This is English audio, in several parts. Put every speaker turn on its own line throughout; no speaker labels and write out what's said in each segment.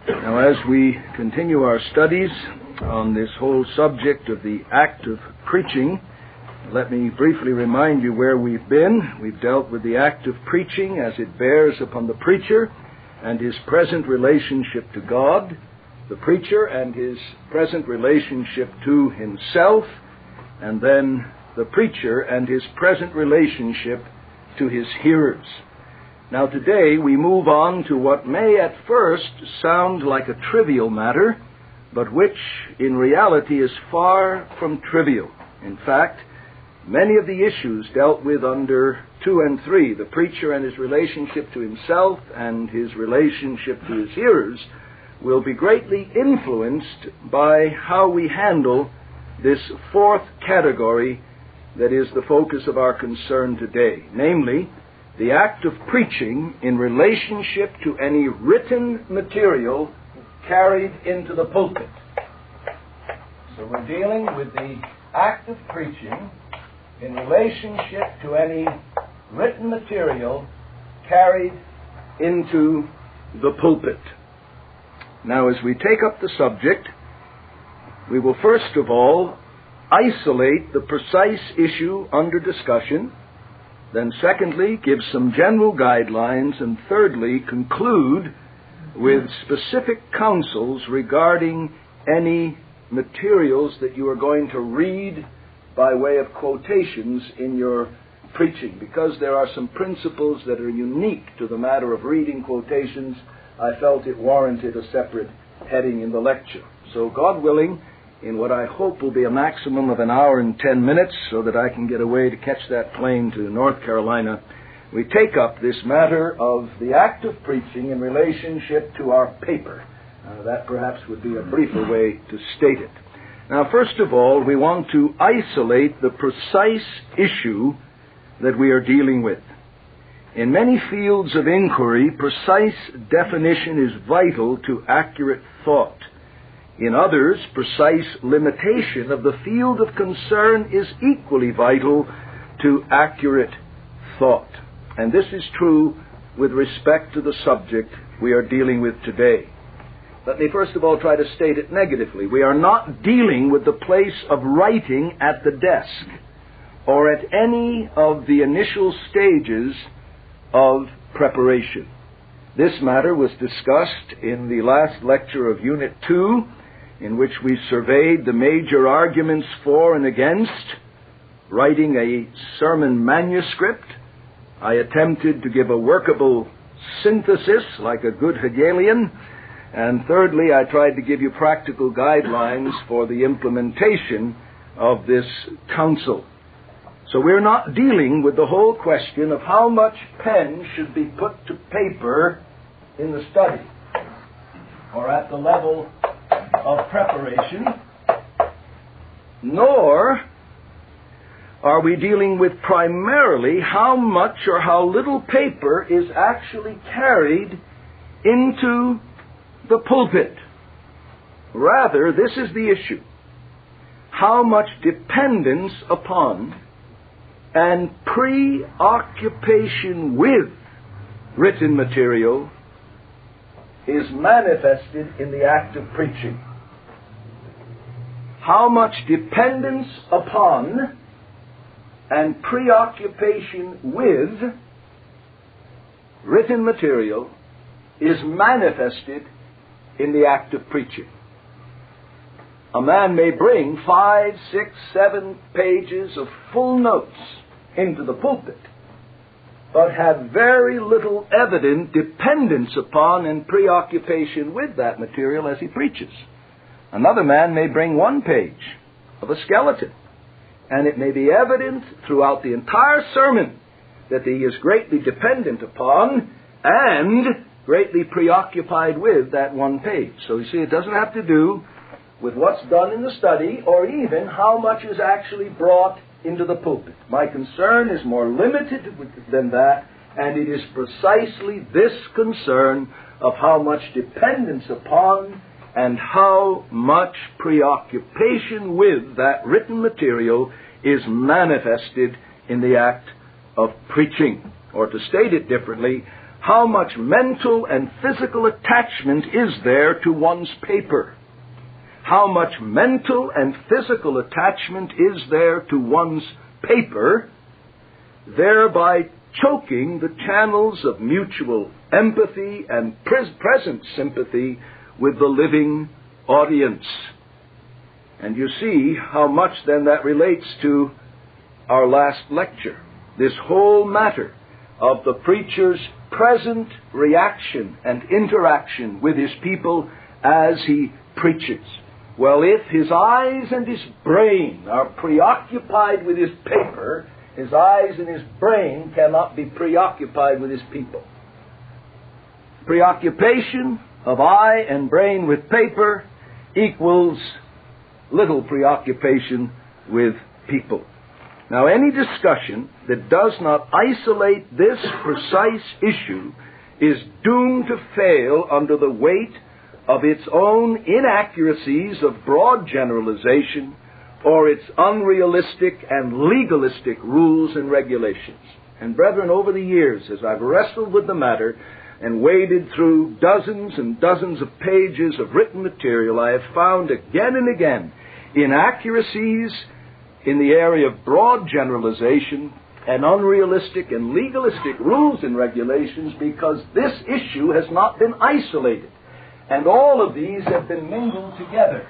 Now, as we continue our studies on this whole subject of the act of preaching, let me briefly remind you where we've been. We've dealt with the act of preaching as it bears upon the preacher and his present relationship to God, the preacher and his present relationship to himself, and then the preacher and his present relationship to his hearers. Now today we move on to what may at first sound like a trivial matter, but which in reality is far from trivial. In fact, many of the issues dealt with under 2 and 3, the preacher and his relationship to himself and his relationship to his hearers, will be greatly influenced by how we handle this fourth category that is the focus of our concern today, namely, the act of preaching in relationship to any written material carried into the pulpit. So we're dealing with the act of preaching in relationship to any written material carried into the pulpit. Now, as we take up the subject, we will first of all isolate the precise issue under discussion, then secondly, give some general guidelines, and thirdly, conclude with specific counsels regarding any materials that you are going to read by way of quotations in your preaching. Because there are some principles that are unique to the matter of reading quotations, I felt it warranted a separate heading in the lecture. So God willing, in what I hope will be a maximum of 1 hour and 10 minutes, so that I can get away to catch that plane to North Carolina, we take up this matter of the act of preaching in relationship to our paper. That perhaps would be a briefer way to state it. Now, first of all, we want to isolate the precise issue that we are dealing with. In many fields of inquiry, precise definition is vital to accurate thought. In others, precise limitation of the field of concern is equally vital to accurate thought. And this is true with respect to the subject we are dealing with today. Let me first of all try to state it negatively. We are not dealing with the place of writing at the desk or at any of the initial stages of preparation. This matter was discussed in the last lecture of Unit 2, in which we surveyed the major arguments for and against writing a sermon manuscript. I attempted to give a workable synthesis like a good Hegelian, and thirdly, I tried to give you practical guidelines for the implementation of this counsel. So we're not dealing with the whole question of how much pen should be put to paper in the study or at the level of preparation, nor are we dealing with primarily how much or how little paper is actually carried into the pulpit. Rather, this is the issue: how much dependence upon and preoccupation with written material is manifested in the act of preaching. How much dependence upon and preoccupation with written material is manifested in the act of preaching. A man may bring 5, 6, 7 pages of full notes into the pulpit, but have very little evident dependence upon and preoccupation with that material as he preaches. Another man may bring 1 page of a skeleton, and it may be evident throughout the entire sermon that he is greatly dependent upon and greatly preoccupied with that 1 page. So you see, it doesn't have to do with what's done in the study or even how much is actually brought into the pulpit. My concern is more limited than that, and it is precisely this concern of how much dependence upon and how much preoccupation with that written material is manifested in the act of preaching. Or to state it differently, How much mental and physical attachment is there to one's paper? How much mental and physical attachment is there to one's paper, thereby choking the channels of mutual empathy and present sympathy with the living audience? And you see how much then that relates to our last lecture. This whole matter of the preacher's present reaction and interaction with his people as he preaches. Well, if his eyes and his brain are preoccupied with his paper, his eyes and his brain cannot be preoccupied with his people. Preoccupation of eye and brain with paper equals little preoccupation with people. Now, any discussion that does not isolate this precise issue is doomed to fail under the weight of its own inaccuracies of broad generalization or its unrealistic and legalistic rules and regulations. And brethren, over the years, as I've wrestled with the matter and waded through dozens and dozens of pages of written material, I have found again and again inaccuracies in the area of broad generalization and unrealistic and legalistic rules and regulations, because this issue has not been isolated. And all of these have been mingled together.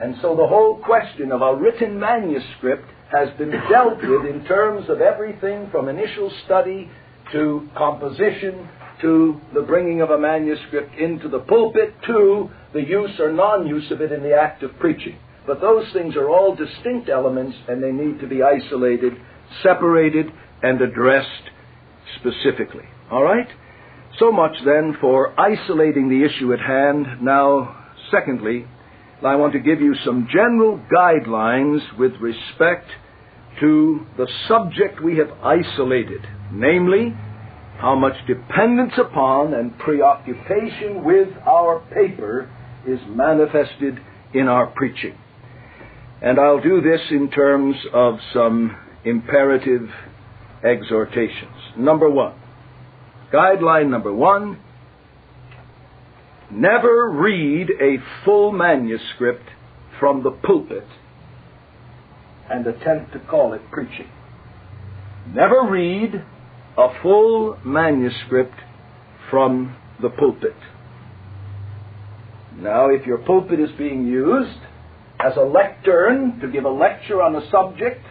And so the whole question of a written manuscript has been dealt with in terms of everything from initial study to composition to the bringing of a manuscript into the pulpit to the use or non-use of it in the act of preaching. But those things are all distinct elements, and they need to be isolated, separated, and addressed specifically. All right? So much then for isolating the issue at hand. Now, secondly, I want to give you some general guidelines with respect to the subject we have isolated, namely, how much dependence upon and preoccupation with our paper is manifested in our preaching. And I'll do this in terms of some imperative exhortations. Number one, guideline number one, never read a full manuscript from the pulpit and attempt to call it preaching. Never read a full manuscript from the pulpit. Now, if your pulpit is being used as a lectern to give a lecture on a subject,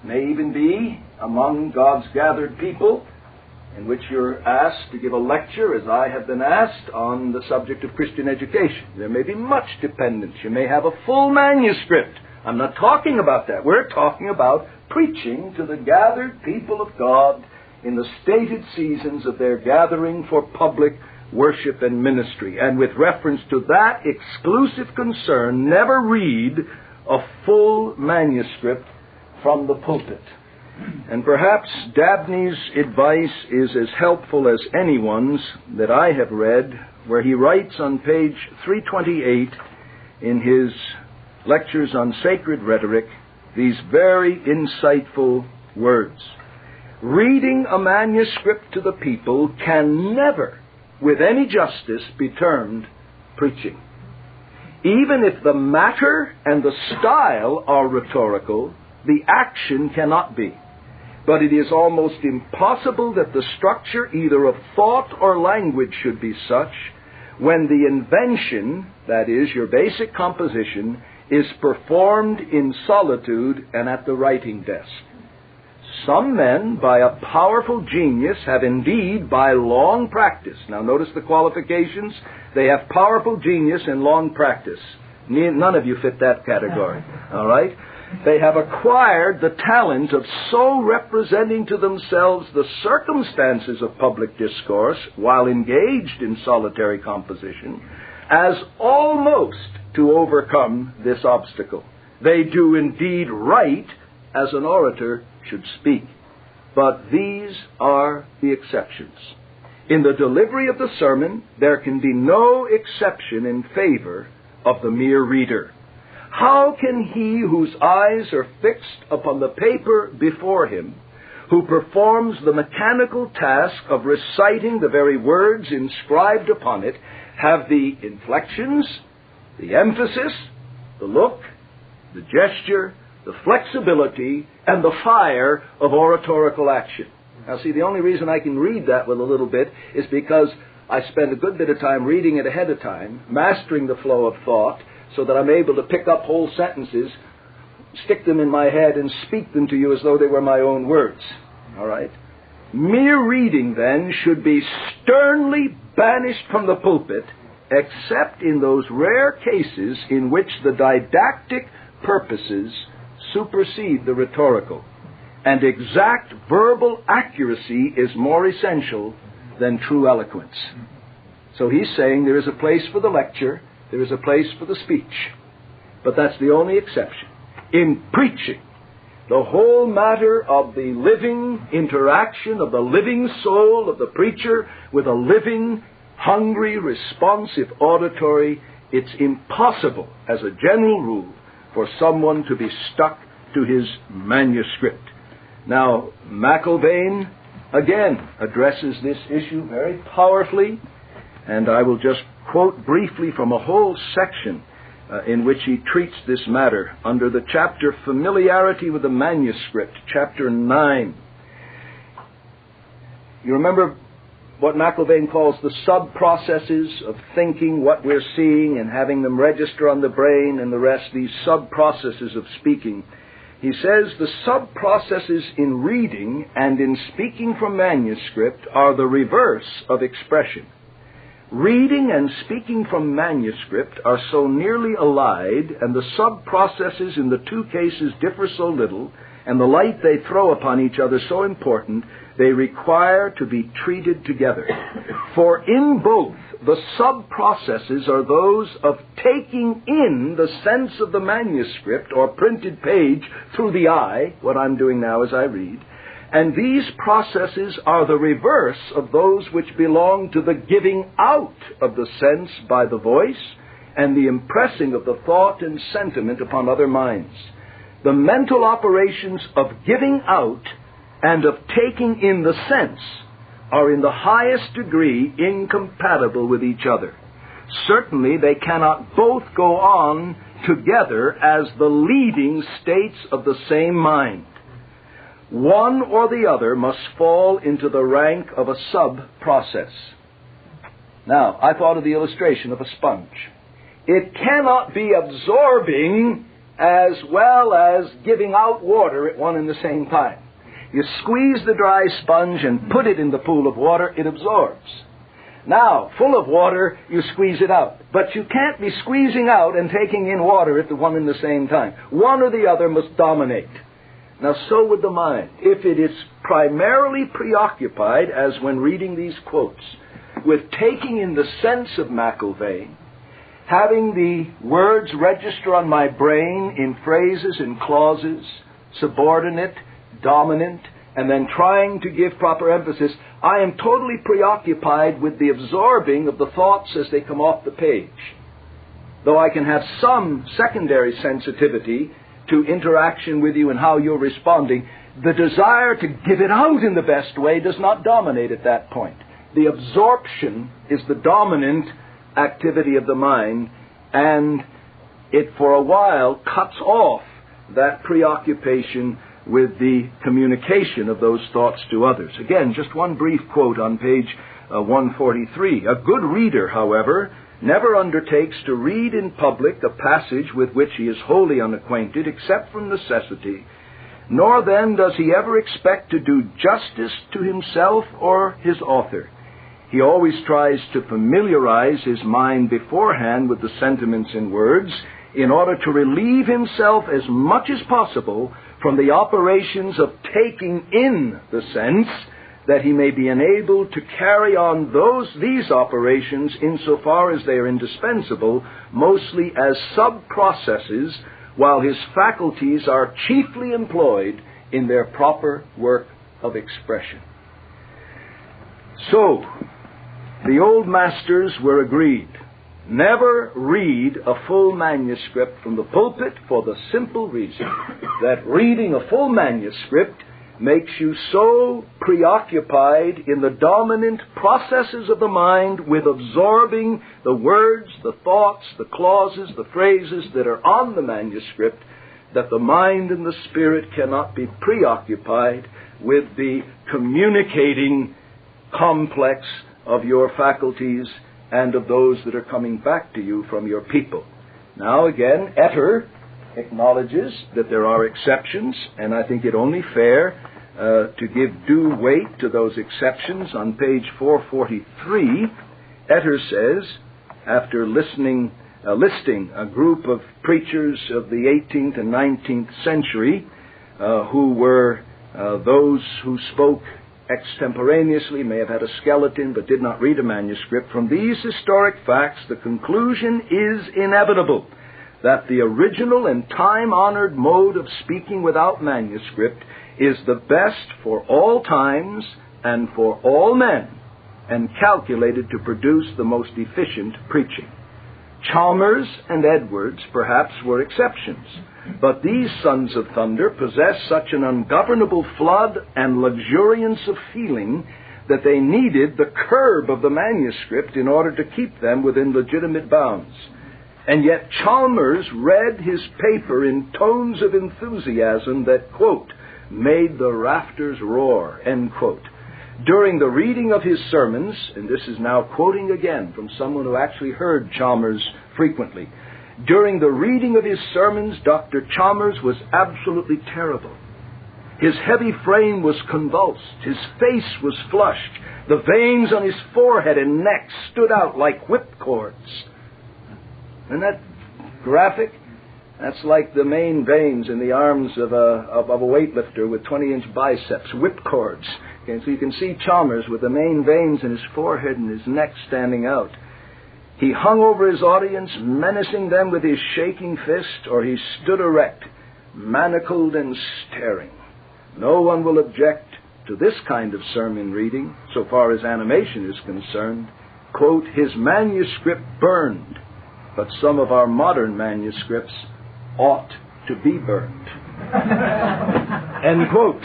may even be among God's gathered people, in which you're asked to give a lecture, as I have been asked, on the subject of Christian education. There may be much dependence. You may have a full manuscript. I'm not talking about that. We're talking about preaching to the gathered people of God in the stated seasons of their gathering for public worship and ministry. And with reference to that exclusive concern, never read a full manuscript from the pulpit. And perhaps Dabney's advice is as helpful as anyone's that I have read, where he writes on page 328 in his Lectures on Sacred Rhetoric these very insightful words. Reading a manuscript to the people can never, with any justice, be termed preaching. Even if the matter and the style are rhetorical, the action cannot be. But it is almost impossible that the structure either of thought or language should be such when the invention, that is, your basic composition, is performed in solitude and at the writing desk. Some men, by a powerful genius, have indeed, by long practice. Now notice the qualifications. They have powerful genius and long practice. None of you fit that category. All right? They have acquired the talent of so representing to themselves the circumstances of public discourse while engaged in solitary composition as almost to overcome this obstacle. They do indeed write as an orator should speak. But these are the exceptions. In the delivery of the sermon, there can be no exception in favor of the mere reader. How can he whose eyes are fixed upon the paper before him, who performs the mechanical task of reciting the very words inscribed upon it, have the inflections, the emphasis, the look, the gesture, the flexibility, and the fire of oratorical action. Now see, the only reason I can read that with a little bit is because I spend a good bit of time reading it ahead of time, mastering the flow of thought, so that I'm able to pick up whole sentences, stick them in my head, and speak them to you as though they were my own words. All right? Mere reading, then, should be sternly banished from the pulpit, except in those rare cases in which the didactic purposes supersede the rhetorical, and exact verbal accuracy is more essential than true eloquence. So he's saying there is a place for the lecture, there is a place for the speech, but that's the only exception. In preaching, the whole matter of the living interaction of the living soul of the preacher with a living, hungry, responsive auditory, it's impossible, as a general rule, for someone to be stuck to his manuscript. Now, McIlvaine, again, addresses this issue very powerfully, and I will just quote briefly from a whole section in which he treats this matter under the chapter Familiarity with the Manuscript, chapter 9. You remember what McIlvaine calls the sub-processes of thinking, what we're seeing, and having them register on the brain and the rest, these sub-processes of speaking. He says the sub-processes in reading and in speaking from manuscript are the reverse of expression. Reading and speaking from manuscript are so nearly allied, and the sub-processes in the two cases differ so little, and the light they throw upon each other so important, they require to be treated together. For in both, the sub-processes are those of taking in the sense of the manuscript or printed page through the eye, what I'm doing now as I read, and these processes are the reverse of those which belong to the giving out of the sense by the voice and the impressing of the thought and sentiment upon other minds. The mental operations of giving out and of taking in the sense are in the highest degree incompatible with each other. Certainly they cannot both go on together as the leading states of the same mind. One or the other must fall into the rank of a sub-process. Now, I thought of the illustration of a sponge. It cannot be absorbing as well as giving out water at one and the same time. You squeeze the dry sponge and put it in the pool of water, it absorbs. Now, full of water, you squeeze it out. But you can't be squeezing out and taking in water at the one and the same time. One or the other must dominate. Now, so with the mind. If it is primarily preoccupied, as when reading these quotes, with taking in the sense of McIlvaine, having the words register on my brain in phrases and clauses, subordinate, dominant, and then trying to give proper emphasis, I am totally preoccupied with the absorbing of the thoughts as they come off the page. Though I can have some secondary sensitivity to interaction with you and how you're responding, the desire to give it out in the best way does not dominate at that point. The absorption is the dominant activity of the mind, and it for a while cuts off that preoccupation with the communication of those thoughts to others. Again, just one brief quote on page 143. A good reader, however, never undertakes to read in public a passage with which he is wholly unacquainted, except from necessity, nor then does he ever expect to do justice to himself or his author. He always tries to familiarize his mind beforehand with the sentiments and words in order to relieve himself as much as possible from the operations of taking in the sense, that he may be enabled to carry on these operations insofar as they are indispensable, mostly as sub-processes, while his faculties are chiefly employed in their proper work of expression. So, the old masters were agreed. Never read a full manuscript from the pulpit, for the simple reason that reading a full manuscript makes you so preoccupied in the dominant processes of the mind with absorbing the words, the thoughts, the clauses, the phrases that are on the manuscript, that the mind and the spirit cannot be preoccupied with the communicating complex of your faculties and of those that are coming back to you from your people. Now again, Etter acknowledges that there are exceptions, and I think it only fair to give due weight to those exceptions. On page 443, Etter says, after listing a group of preachers of the 18th and 19th century who were those who spoke extemporaneously, may have had a skeleton but did not read a manuscript. From these historic facts, the conclusion is inevitable that the original and time-honored mode of speaking without manuscript is the best for all times and for all men, and calculated to produce the most efficient preaching. Chalmers and Edwards perhaps were exceptions, but these sons of thunder possessed such an ungovernable flood and luxuriance of feeling that they needed the curb of the manuscript in order to keep them within legitimate bounds. And yet Chalmers read his paper in tones of enthusiasm that, quote, made the rafters roar, end quote. During the reading of his sermons, and this is now quoting again from someone who actually heard Chalmers frequently, during the reading of his sermons, Dr. Chalmers was absolutely terrible. His heavy frame was convulsed. His face was flushed. The veins on his forehead and neck stood out like whipcords. Isn't that graphic? That's like the main veins in the arms of a weightlifter with 20-inch biceps, whipcords. Okay, so you can see Chalmers with the main veins in his forehead and his neck standing out. He hung over his audience, menacing them with his shaking fist, or he stood erect, manacled and staring. No one will object to this kind of sermon reading, so far as animation is concerned. Quote, his manuscript burned, but some of our modern manuscripts ought to be burned. End quote.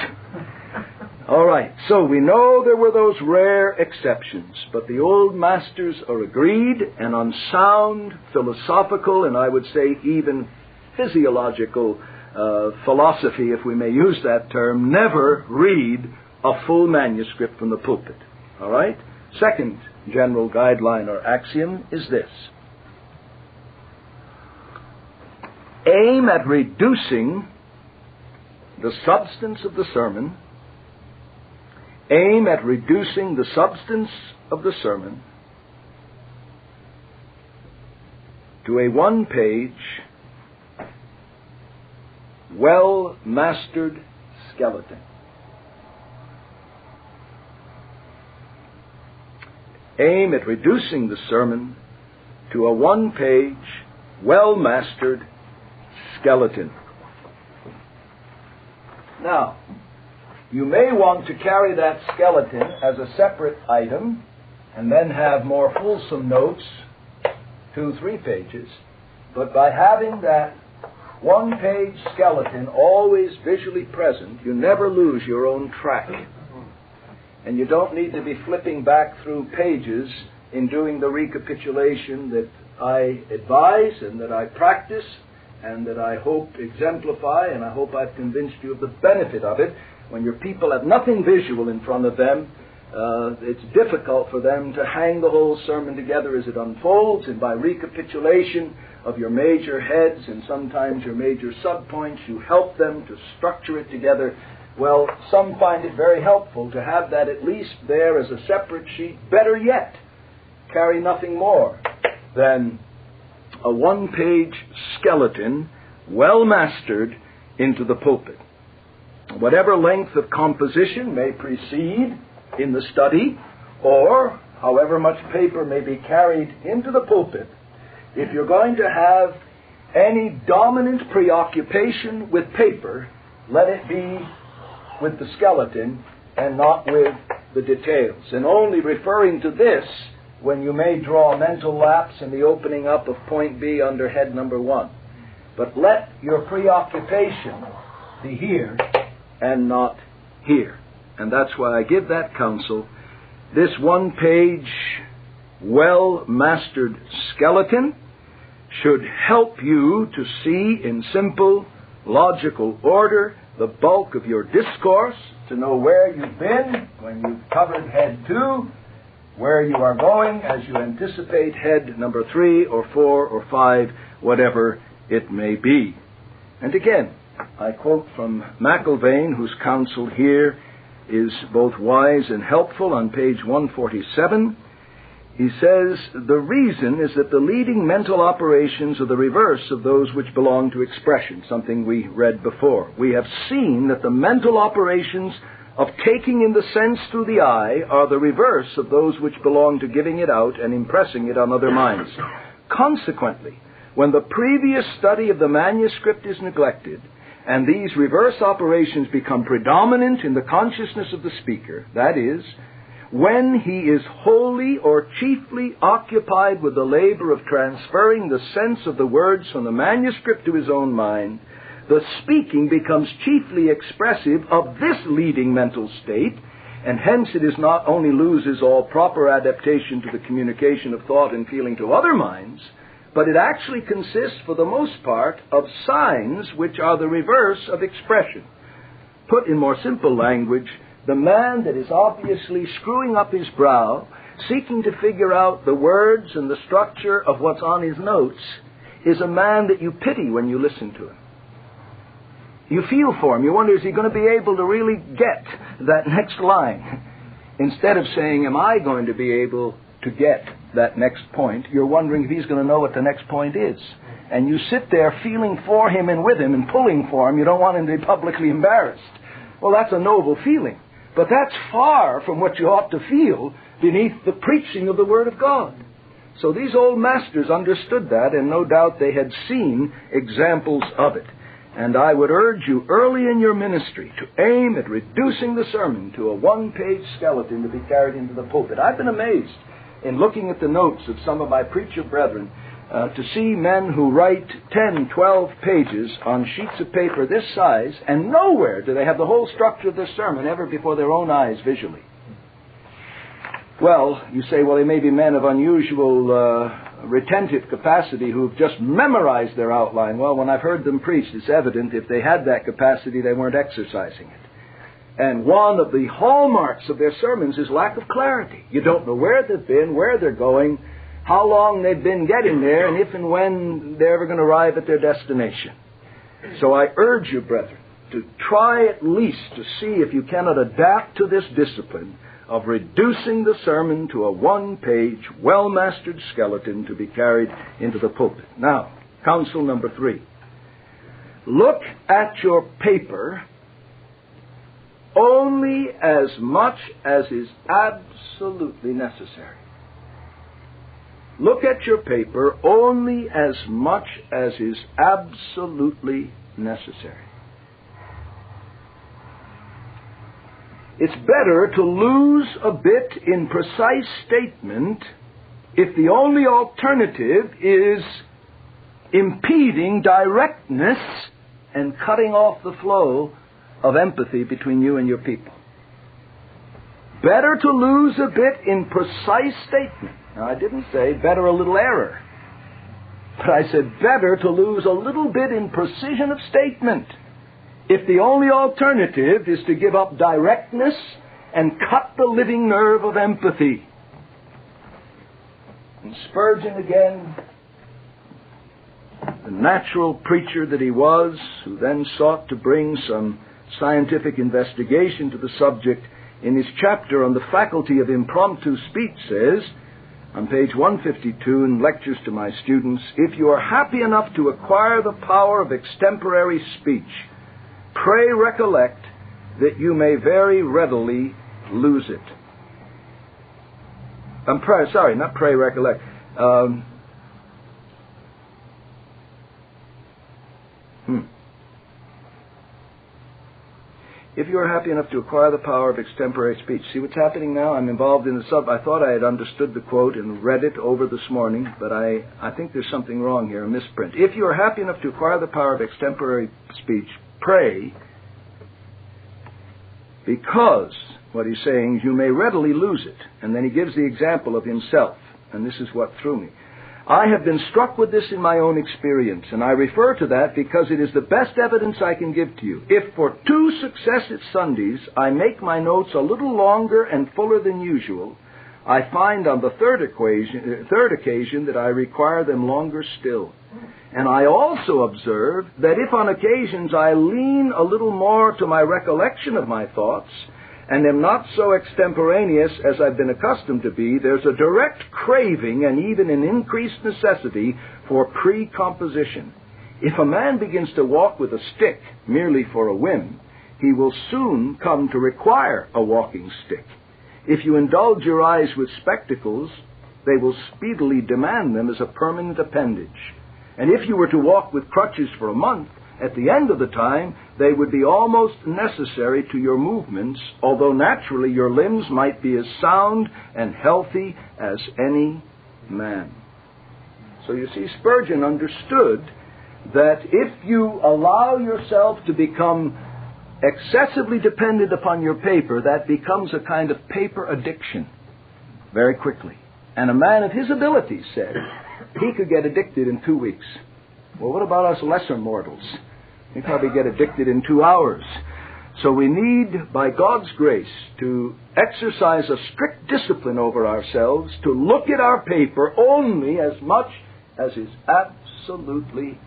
All right, so we know there were those rare exceptions, but the old masters are agreed, and on sound, philosophical, and I would say even physiological philosophy, if we may use that term, never read a full manuscript from the pulpit. All right? Second general guideline or axiom is this. Aim at reducing the substance of the sermon. Aim at reducing the substance of the sermon to a one-page, well-mastered skeleton. Aim at reducing the sermon to a one-page, well-mastered skeleton. Now, you may want to carry that skeleton as a separate item and then have more fulsome notes, 2-3 pages. But by having that one-page skeleton always visually present, you never lose your own track. And you don't need to be flipping back through pages in doing the recapitulation that I advise and that I practice and that I hope exemplify, and I hope I've convinced you of the benefit of it. When your people have nothing visual in front of them, it's difficult for them to hang the whole sermon together as it unfolds, and by recapitulation of your major heads and sometimes your major subpoints, you help them to structure it together. Well, some find it very helpful to have that at least there as a separate sheet. Better yet, carry nothing more than a one-page skeleton, well mastered, into the pulpit. Whatever length of composition may precede in the study, or however much paper may be carried into the pulpit, if you're going to have any dominant preoccupation with paper, let it be with the skeleton and not with the details. And only referring to this when you may draw a mental lapse in the opening up of point B under head number 1. But let your preoccupation be here and not here. And that's why I give that counsel. This one-page, well-mastered skeleton should help you to see in simple, logical order the bulk of your discourse, to know where you've been when you've covered head 2, where you are going as you anticipate head number 3 or 4 or 5, whatever it may be. And again, I quote from McIlvaine, whose counsel here is both wise and helpful on page 147. He says, the reason is that the leading mental operations are the reverse of those which belong to expression, something we read before. We have seen that the mental operations of taking in the sense through the eye are the reverse of those which belong to giving it out and impressing it on other minds. Consequently, when the previous study of the manuscript is neglected, and these reverse operations become predominant in the consciousness of the speaker, that is, when he is wholly or chiefly occupied with the labor of transferring the sense of the words from the manuscript to his own mind, the speaking becomes chiefly expressive of this leading mental state, and hence it is not only loses all proper adaptation to the communication of thought and feeling to other minds, but it actually consists, for the most part, of signs which are the reverse of expression. Put in more simple language, the man that is obviously screwing up his brow, seeking to figure out the words and the structure of what's on his notes, is a man that you pity when you listen to him. You feel for him. You wonder, is he going to be able to really get that next line? Instead of saying, am I going to be able to get that next point, you're wondering if he's going to know what the next point is. And you sit there feeling for him and with him and pulling for him. You don't want him to be publicly embarrassed. Well, that's a noble feeling. But that's far from what you ought to feel beneath the preaching of the Word of God. So these old masters understood that, and no doubt they had seen examples of it. And I would urge you early in your ministry to aim at reducing the sermon to a one-page skeleton to be carried into the pulpit. I've been amazed in looking at the notes of some of my preacher brethren to see men who write 10, 12 pages on sheets of paper this size, and nowhere do they have the whole structure of their sermon ever before their own eyes visually. Well, you say, well, they may be men of unusual retentive capacity who've just memorized their outline. Well, when I've heard them preach, it's evident if they had that capacity, they weren't exercising it. And one of the hallmarks of their sermons is lack of clarity. You don't know where they've been, where they're going, how long they've been getting there, and if and when they're ever going to arrive at their destination. So I urge you, brethren, to try at least to see if you cannot adapt to this discipline of reducing the sermon to a one-page, well-mastered skeleton to be carried into the pulpit. Now, counsel number 3. Look at your paper only as much as is absolutely necessary. Look at your paper only as much as is absolutely necessary. It's better to lose a bit in precise statement if the only alternative is impeding directness and cutting off the flow of empathy between you and your people. Better to lose a bit in precise statement. Now, I didn't say better a little error, but I said better to lose a little bit in precision of statement if the only alternative is to give up directness and cut the living nerve of empathy. And Spurgeon again, the natural preacher that he was, who then sought to bring some scientific investigation to the subject, in his chapter on the faculty of impromptu speech says, on page 152 in Lectures to My Students, if you are happy enough to acquire the power of extemporary speech, pray recollect that you may very readily lose it. Not pray recollect. If you are happy enough to acquire the power of extemporary speech. See what's happening now? I'm involved in the I thought I had understood the quote and read it over this morning, but I think there's something wrong here, a misprint. If you are happy enough to acquire the power of extemporary speech, pray Because, what he's saying is, you may readily lose it. And then he gives the example of himself. And this is what threw me. I have been struck with this in my own experience, and I refer to that because it is the best evidence I can give to you. If for 2 successive Sundays I make my notes a little longer and fuller than usual, I find on the third occasion that I require them longer still. And I also observe that if on occasions I lean a little more to my recollection of my thoughts, and am not so extemporaneous as I've been accustomed to be, there's a direct craving and even an increased necessity for pre-composition. If a man begins to walk with a stick merely for a whim, he will soon come to require a walking stick. If you indulge your eyes with spectacles, they will speedily demand them as a permanent appendage. And if you were to walk with crutches for a month, at the end of the time, they would be almost necessary to your movements, although naturally your limbs might be as sound and healthy as any man. So you see, Spurgeon understood that if you allow yourself to become excessively dependent upon your paper, that becomes a kind of paper addiction very quickly. And a man of his abilities said he could get addicted in 2 weeks. Well, what about us lesser mortals? We probably get addicted in 2 hours. So we need, by God's grace, to exercise a strict discipline over ourselves, to look at our paper only as much as is absolutely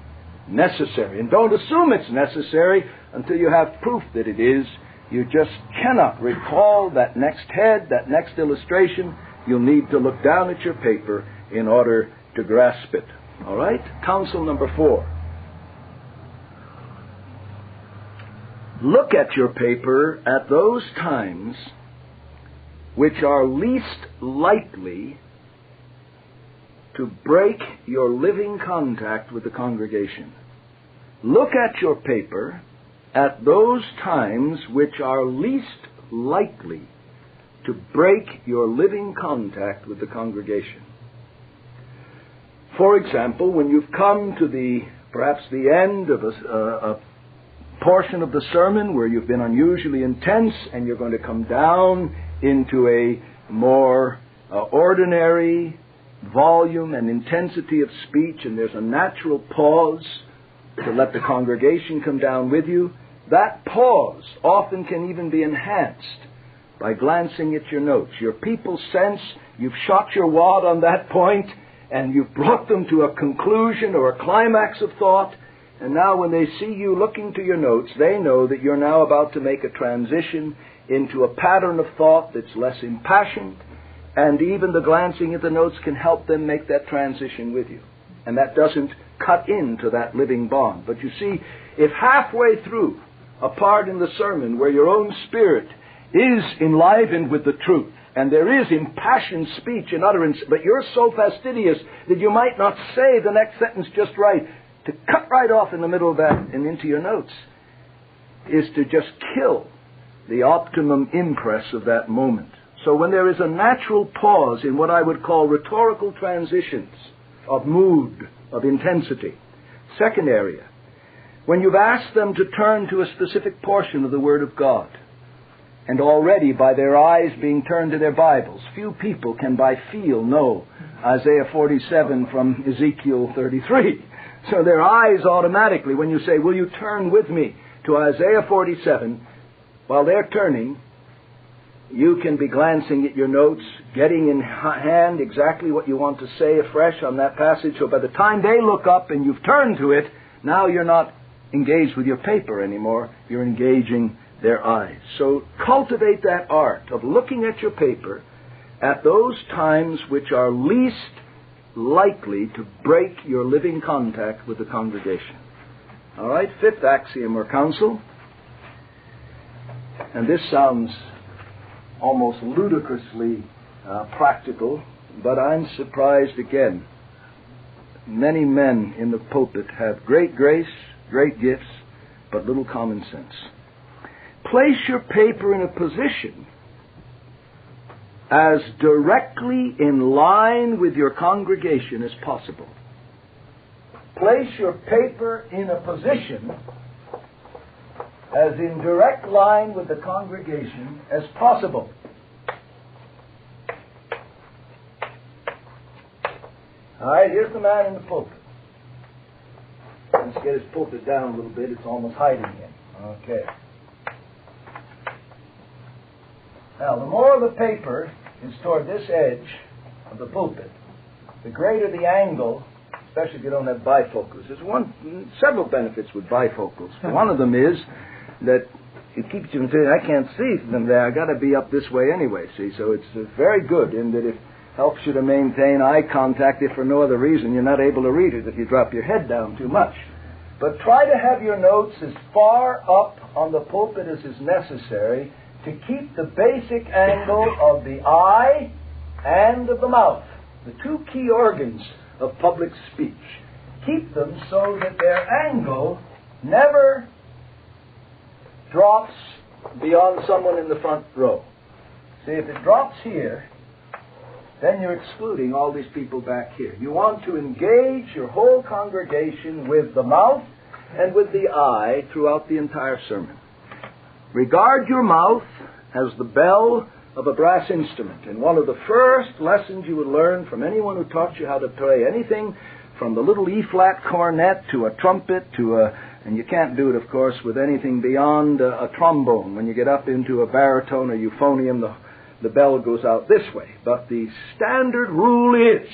necessary. And don't assume it's necessary until you have proof that it is. You just cannot recall that next head, that next illustration. You'll need to look down at your paper in order to grasp it. All right? Counsel number 4. Look at your paper at those times which are least likely to break your living contact with the congregation. Look at your paper at those times which are least likely to break your living contact with the congregation. For example, when you've come to perhaps the end of a portion of the sermon where you've been unusually intense and you're going to come down into a more ordinary volume and intensity of speech, and there's a natural pause to let the congregation come down with you, that pause often can even be enhanced by glancing at your notes. Your people sense you've shot your wad on that point and you've brought them to a conclusion or a climax of thought. And now when they see you looking to your notes, they know that you're now about to make a transition into a pattern of thought that's less impassioned, and even the glancing at the notes can help them make that transition with you. And that doesn't cut into that living bond. But you see, if halfway through a part in the sermon where your own spirit is enlivened with the truth, and there is impassioned speech and utterance, but you're so fastidious that you might not say the next sentence just right, to cut right off in the middle of that and into your notes is to just kill the optimum impress of that moment. So when there is a natural pause in what I would call rhetorical transitions of mood, of intensity. Second area, when you've asked them to turn to a specific portion of the Word of God, and already by their eyes being turned to their Bibles, few people can by feel know Isaiah 47 from Ezekiel 33. So their eyes automatically, when you say, will you turn with me to Isaiah 47, while they're turning, you can be glancing at your notes, getting in hand exactly what you want to say afresh on that passage. So by the time they look up and you've turned to it, now you're not engaged with your paper anymore. You're engaging their eyes. So cultivate that art of looking at your paper at those times which are least likely to break your living contact with the congregation. All right, 5th axiom or counsel. And this sounds almost ludicrously practical, but I'm surprised again. Many men in the pulpit have great grace, great gifts, but little common sense. Place your paper in a position as directly in line with your congregation as possible. Place your paper in a position as in direct line with the congregation as possible. All right, here's the man in the pulpit. Let's get his pulpit down a little bit. It's almost hiding him. Okay. Now, the more of the paper is toward this edge of the pulpit, the greater the angle, especially if you don't have bifocals. There's several benefits with bifocals. One of them is that it keeps you from saying, I can't see them there. I've got to be up this way anyway, see? So it's very good in that it helps you to maintain eye contact if for no other reason you're not able to read it if you drop your head down too much. But try to have your notes as far up on the pulpit as is necessary to keep the basic angle of the eye and of the mouth, the two key organs of public speech. Keep them so that their angle never drops beyond someone in the front row. See, if it drops here, then you're excluding all these people back here. You want to engage your whole congregation with the mouth and with the eye throughout the entire sermon. Regard your mouth as the bell of a brass instrument. And one of the first lessons you would learn from anyone who taught you how to play anything from the little E-flat cornet to a trumpet and you can't do it, of course, with anything beyond a trombone. When you get up into a baritone or euphonium, the bell goes out this way. But the standard rule is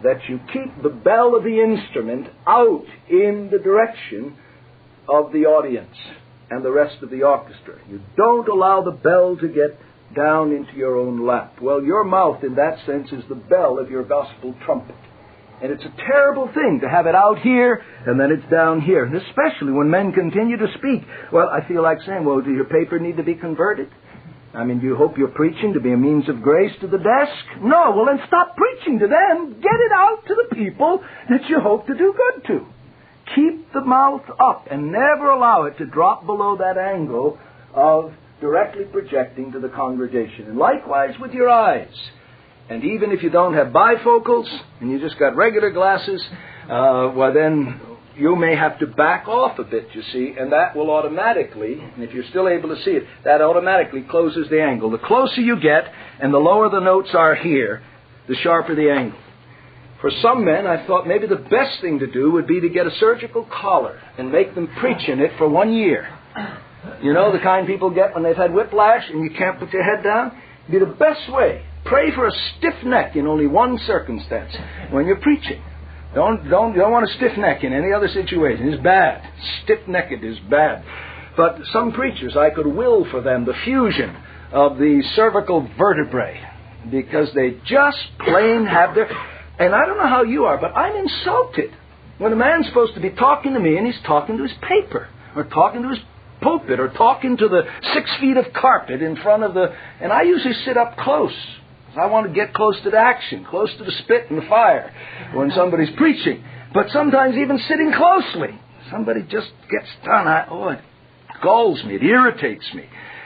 that you keep the bell of the instrument out in the direction of the audience and the rest of the orchestra. You don't allow the bell to get down into your own lap. Well, your mouth, in that sense, is the bell of your gospel trumpet. And it's a terrible thing to have it out here and then it's down here. And especially when men continue to speak. Well, I feel like saying, well, does your paper need to be converted? I mean, do you hope your preaching to be a means of grace to the desk? No, well then stop preaching to them. Get it out to the people that you hope to do good to. Keep the mouth up and never allow it to drop below that angle of directly projecting to the congregation. And likewise with your eyes. And even if you don't have bifocals and you just got regular glasses, well then you may have to back off a bit, you see, and that will automatically, and if you're still able to see it, that automatically closes the angle. The closer you get and the lower the notes are here, the sharper the angle. For some men, I thought maybe the best thing to do would be to get a surgical collar and make them preach in it for 1 year. You know, the kind people get when they've had whiplash and you can't put your head down? It'd be the best way. Pray for a stiff neck in only one circumstance, when you're preaching. You don't want a stiff neck in any other situation. It's bad. Stiff-necked is bad. But some preachers, I could will for them the fusion of the cervical vertebrae because they just plain have their... And I don't know how you are, but I'm insulted when a man's supposed to be talking to me and he's talking to his paper or talking to his pulpit or talking to the 6 feet of carpet in front of the... And I usually sit up close. I want to get close to the action, close to the spit and the fire when somebody's preaching. But sometimes even sitting closely, somebody just gets done. It galls me, it irritates me.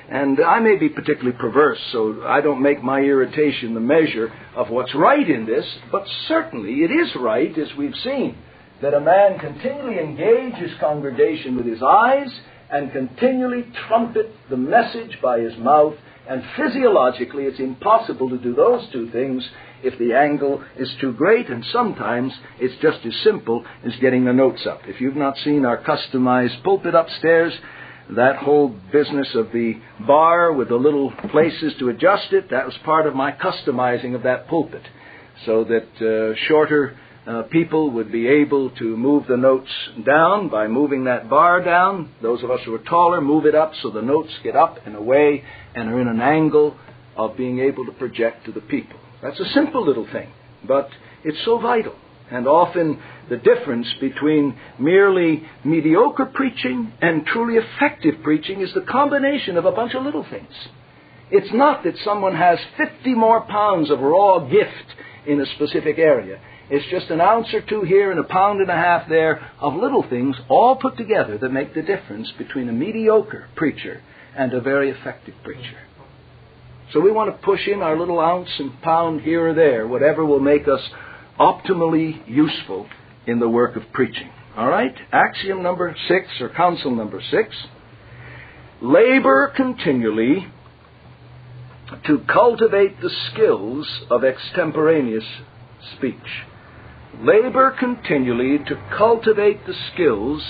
And I may be particularly perverse, so I don't make my irritation the measure of what's right in this, but certainly it is right, as we've seen, that a man continually engage his congregation with his eyes and continually trumpet the message by his mouth. And physiologically, it's impossible to do those two things if the angle is too great, and sometimes it's just as simple as getting the notes up. If you've not seen our customized pulpit upstairs, that whole business of the bar with the little places to adjust it, that was part of my customizing of that pulpit, so that shorter people would be able to move the notes down by moving that bar down. Those of us who are taller move it up so the notes get up and away and are in an angle of being able to project to the people. That's a simple little thing, but it's so vital. And often the difference between merely mediocre preaching and truly effective preaching is the combination of a bunch of little things. It's not that someone has 50 more pounds of raw gift in a specific area. It's just an ounce or two here and a pound and a half there of little things all put together that make the difference between a mediocre preacher and a very effective preacher. So we want to push in our little ounce and pound here or there, whatever will make us optimally useful in the work of preaching. All right? Axiom number 6, or counsel number 6. labor continually to cultivate the skills of extemporaneous speech. Labor continually to cultivate the skills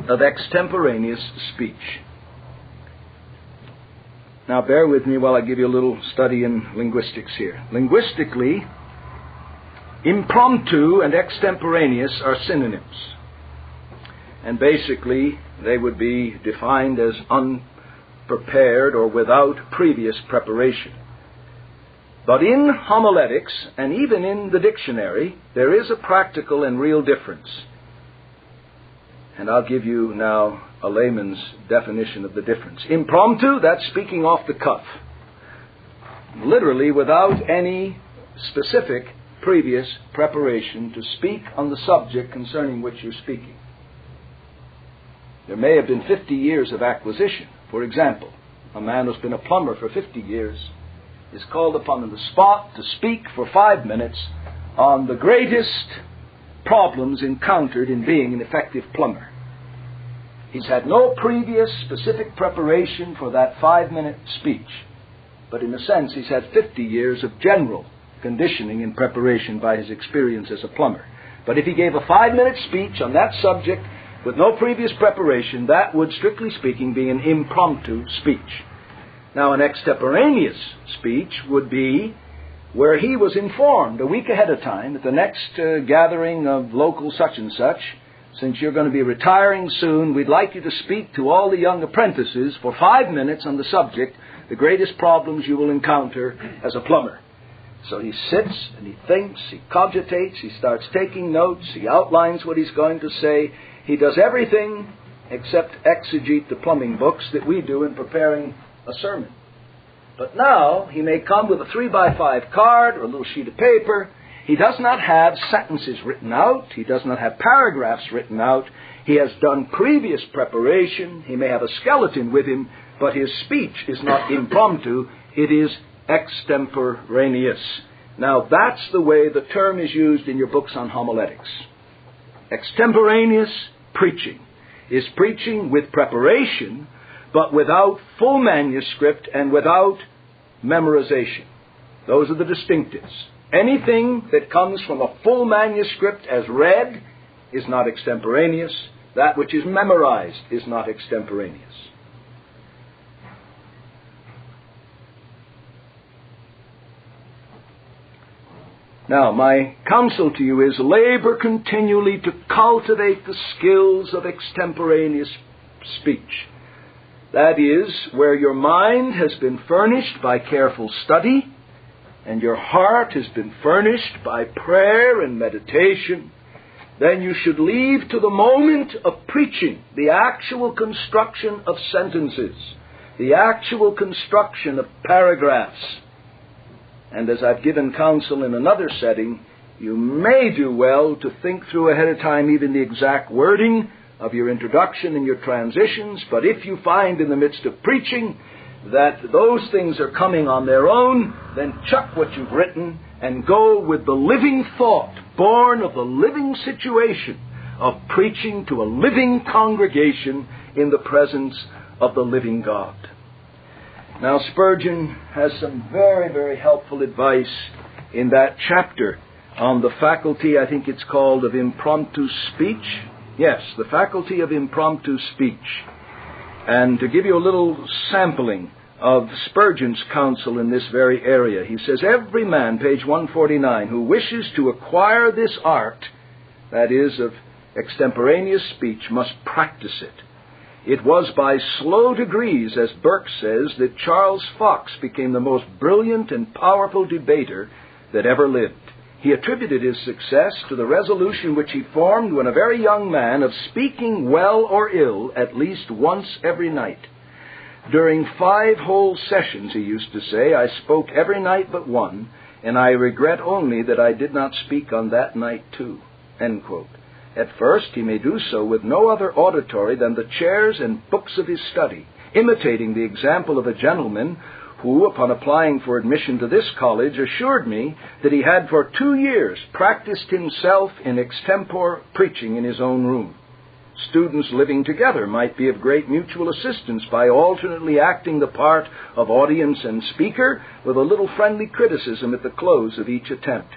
of extemporaneous speech. Now bear with me while I give you a little study in linguistics here. Linguistically, impromptu and extemporaneous are synonyms. And basically, they would be defined as unprepared or without previous preparation. But in homiletics, and even in the dictionary, there is a practical and real difference. And I'll give you now a layman's definition of the difference. Impromptu, that's speaking off the cuff. Literally without any specific previous preparation to speak on the subject concerning which you're speaking. There may have been 50 years of acquisition. For example, a man who's been a plumber for 50 years is called upon on the spot to speak for 5 minutes on the greatest problems encountered in being an effective plumber. He's had no previous specific preparation for that 5-minute speech, but in a sense he's had 50 years of general conditioning and preparation by his experience as a plumber. But if he gave a 5-minute speech on that subject with no previous preparation, that would, strictly speaking, be an impromptu speech. Now, an extemporaneous speech would be where he was informed a week ahead of time at the next gathering of local such and such, since you're going to be retiring soon, we'd like you to speak to all the young apprentices for 5 minutes on the subject, the greatest problems you will encounter as a plumber. So he sits and he thinks, he cogitates, he starts taking notes, he outlines what he's going to say. He does everything except exegete the plumbing books that we do in preparing a sermon. But now he may come with a 3x5 card or a little sheet of paper. He does not have sentences written out. He does not have paragraphs written out. He has done previous preparation. He may have a skeleton with him, but his speech is not impromptu. It is extemporaneous. Now that's the way the term is used in your books on homiletics. Extemporaneous preaching is preaching with preparation, but without full manuscript and without memorization. Those are the distinctives. Anything that comes from a full manuscript as read is not extemporaneous. That which is memorized is not extemporaneous. Now, my counsel to you is labor continually to cultivate the skills of extemporaneous speech. That is, where your mind has been furnished by careful study, and your heart has been furnished by prayer and meditation, then you should leave to the moment of preaching the actual construction of sentences, the actual construction of paragraphs. And as I've given counsel in another setting, you may do well to think through ahead of time even the exact wording of your introduction and your transitions. But if you find in the midst of preaching that those things are coming on their own, then chuck what you've written and go with the living thought, born of the living situation of preaching to a living congregation in the presence of the living God. Now, Spurgeon has some very, very helpful advice in that chapter on the faculty, I think it's called, of impromptu speech. Yes, the faculty of impromptu speech. And to give you a little sampling of Spurgeon's counsel in this very area, he says, every man, page 149, who wishes to acquire this art, that is, of extemporaneous speech, must practice it. It was by slow degrees, as Burke says, that Charles Fox became the most brilliant and powerful debater that ever lived. He attributed his success to the resolution which he formed when a very young man of speaking well or ill at least once every night. During 5 whole sessions, he used to say, I spoke every night but one, and I regret only that I did not speak on that night too. End quote. At first, he may do so with no other auditory than the chairs and books of his study, imitating the example of a gentleman who, upon applying for admission to this college, assured me that he had for 2 years practiced himself in extempore preaching in his own room. Students living together might be of great mutual assistance by alternately acting the part of audience and speaker with a little friendly criticism at the close of each attempt.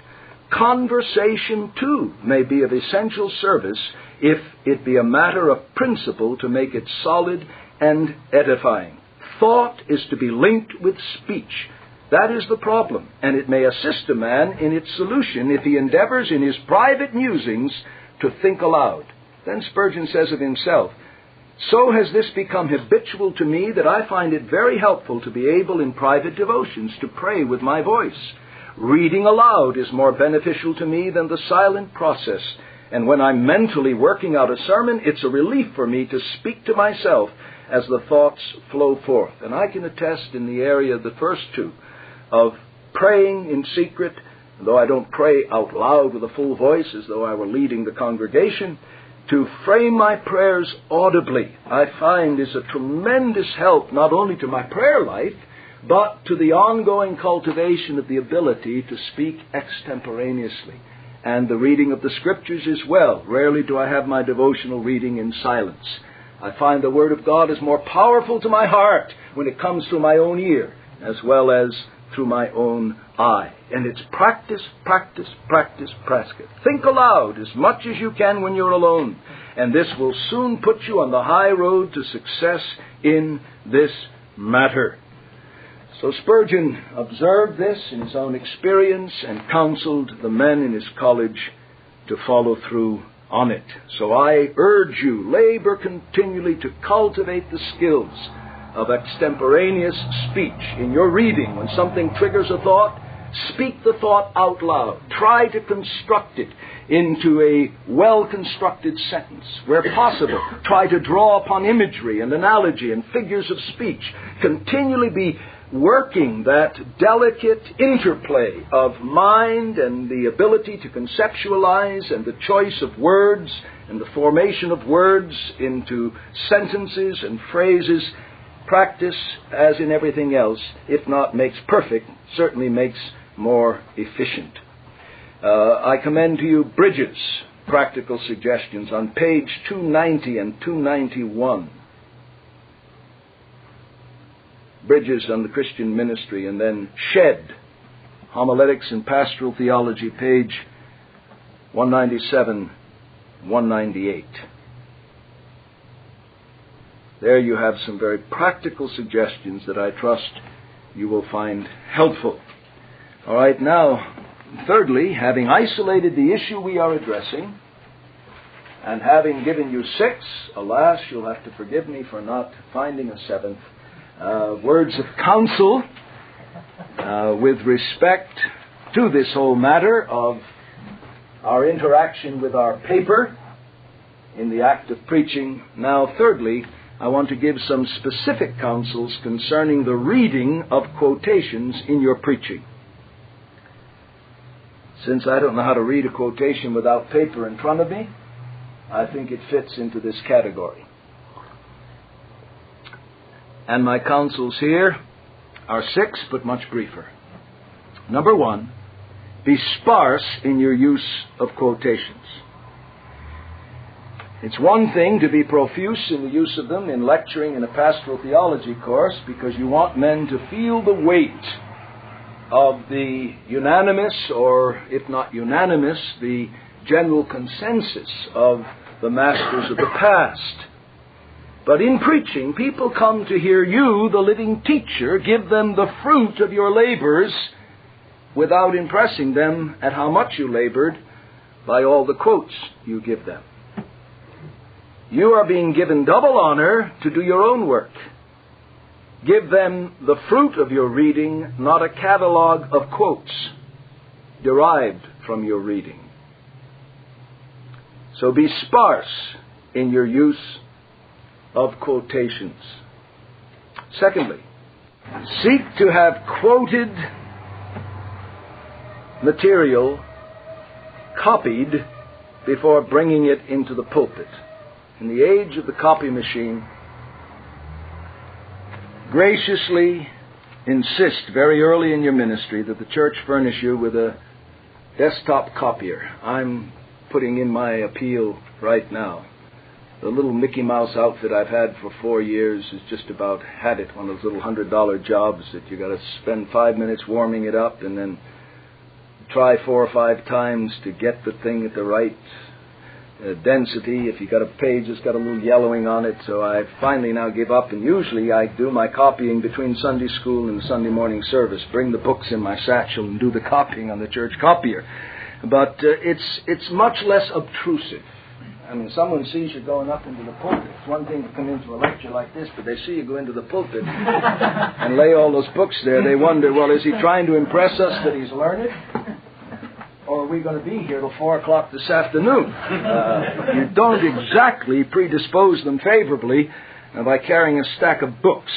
Conversation, too, may be of essential service if it be a matter of principle to make it solid and edifying. Thought is to be linked with speech. That is the problem, and it may assist a man in its solution if he endeavors in his private musings to think aloud. Then Spurgeon says of himself, "So has this become habitual to me that I find it very helpful to be able in private devotions to pray with my voice. Reading aloud is more beneficial to me than the silent process, and when I'm mentally working out a sermon, it's a relief for me to speak to myself as the thoughts flow forth." And I can attest in the area of the first two, of praying in secret, though I don't pray out loud with a full voice as though I were leading the congregation, to frame my prayers audibly, I find is a tremendous help not only to my prayer life, but to the ongoing cultivation of the ability to speak extemporaneously, and the reading of the Scriptures as well. Rarely do I have my devotional reading in silence. I find the Word of God is more powerful to my heart when it comes through my own ear, as well as through my own eye. And it's practice, practice, practice, practice. Think aloud as much as you can when you're alone, and this will soon put you on the high road to success in this matter. So Spurgeon observed this in his own experience and counseled the men in his college to follow through on it. So I urge you, labor continually to cultivate the skills of extemporaneous speech in your reading. When something triggers a thought, speak the thought out loud. Try to construct it into a well-constructed sentence. Where possible, try to draw upon imagery and analogy and figures of speech. Continually be working that delicate interplay of mind and the ability to conceptualize and the choice of words and the formation of words into sentences and phrases. Practice, as in everything else, if not makes perfect, certainly makes more efficient. I commend to you Bridges' practical suggestions on page 290 and 291. Bridges on the Christian ministry, and then Shedd, Homiletics and Pastoral Theology, page 197, 198. There you have some very practical suggestions that I trust you will find helpful. All right, now, thirdly, having isolated the issue we are addressing, and having given you 6, alas, you'll have to forgive me for not finding a 7th, words of counsel with respect to this whole matter of our interaction with our paper in the act of preaching. Now, thirdly, I want to give some specific counsels concerning the reading of quotations in your preaching. Since I don't know how to read a quotation without paper in front of me, I think it fits into this category. And my counsels here are 6, but much briefer. Number 1, be sparse in your use of quotations. It's one thing to be profuse in the use of them in lecturing in a pastoral theology course, because you want men to feel the weight of the unanimous, or if not unanimous, the general consensus of the masters of the past. But in preaching, people come to hear you, the living teacher, give them the fruit of your labors without impressing them at how much you labored by all the quotes you give them. You are being given double honor to do your own work. Give them the fruit of your reading, not a catalog of quotes derived from your reading. So be sparse in your use of quotations. Secondly, seek to have quoted material copied before bringing it into the pulpit. In the age of the copy machine, graciously insist very early in your ministry that the church furnish you with a desktop copier. I'm putting in my appeal right now. The little Mickey Mouse outfit I've had for 4 years is just about had it. One of those little $100 jobs that you got to spend 5 minutes warming it up and then try 4 or 5 times to get the thing at the right density. If you got a page that's got a little yellowing on it, so I finally now give up, and usually I do my copying between Sunday school and the Sunday morning service, bring the books in my satchel and do the copying on the church copier. But it's much less obtrusive. I mean, someone sees you going up into the pulpit. It's one thing to come into a lecture like this, but they see you go into the pulpit and lay all those books there. They wonder, well, is he trying to impress us that he's learned? Or are we going to be here till 4 o'clock this afternoon? You don't exactly predispose them favorably by carrying a stack of books.